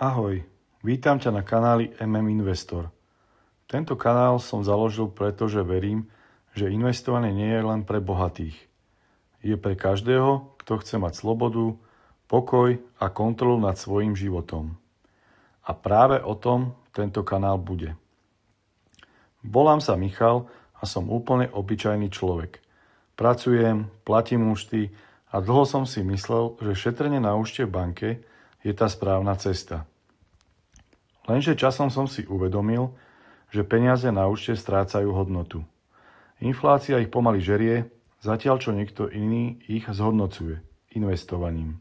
Ahoj, vítam ťa na kanáli Investor. Tento kanál som založil, pretože verím, že investovanie nie je len pre bohatých. Je pre každého, kto chce mať slobodu, pokoj a kontrolu nad svojím životom. A práve o tom tento kanál bude. Volám sa Michal a som úplne obyčajný človek. Pracujem, platím účty a dlho som si myslel, že šetrenie na účte v banke je tá správna cesta. Lenže časom som si uvedomil, že peniaze na účte strácajú hodnotu. Inflácia ich pomaly žerie, zatiaľ čo niekto iný ich zhodnocuje investovaním.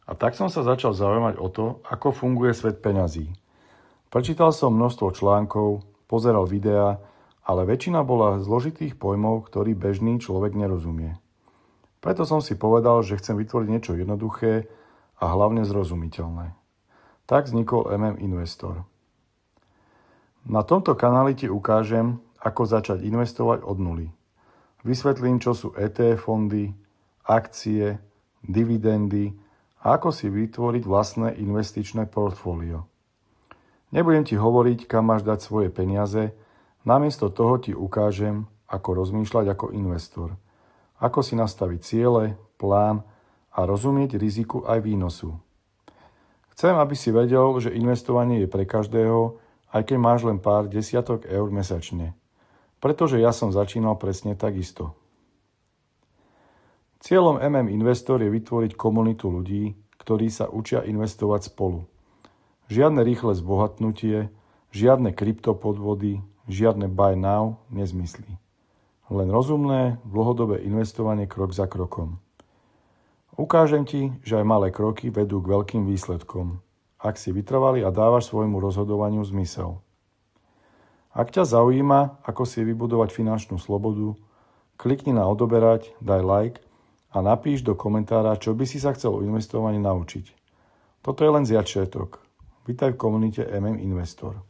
A tak som sa začal zaujímať o to, ako funguje svet peňazí. Prečítal som množstvo článkov, pozeral videá, ale väčšina bola zložitých pojmov, ktorý bežný človek nerozumie. Preto som si povedal, že chcem vytvoriť niečo jednoduché a hlavne zrozumiteľné. Tak vznikol Investor. Na tomto kanáli ti ukážem, ako začať investovať od nuly. Vysvetlím, čo sú ETF fondy, akcie, dividendy a ako si vytvoriť vlastné investičné portfólio. Nebudem ti hovoriť, kam máš dať svoje peniaze, namiesto toho ti ukážem, ako rozmýšľať ako investor, ako si nastaviť ciele, plán a rozumieť riziku aj výnosu. Chcem, aby si vedel, že investovanie je pre každého, aj keď máš len pár desiatok eur mesačne. Pretože ja som začínal presne takisto. Cieľom Investor je vytvoriť komunitu ľudí, ktorí sa učia investovať spolu. Žiadne rýchle zbohatnutie, žiadne kryptopodvody, žiadne buy now, nezmysly. Len rozumné, dlhodobé investovanie krok za krokom. Ukážem ti, že aj malé kroky vedú k veľkým výsledkom, ak si vytrvalý a dávaš svojmu rozhodovaniu zmysel. Ak ťa zaujíma, ako si vybudovať finančnú slobodu, klikni na odoberať, daj like a napíš do komentára, čo by si sa chcel o investovaní naučiť. Toto je len začiatok. Vítaj v komunite Investor.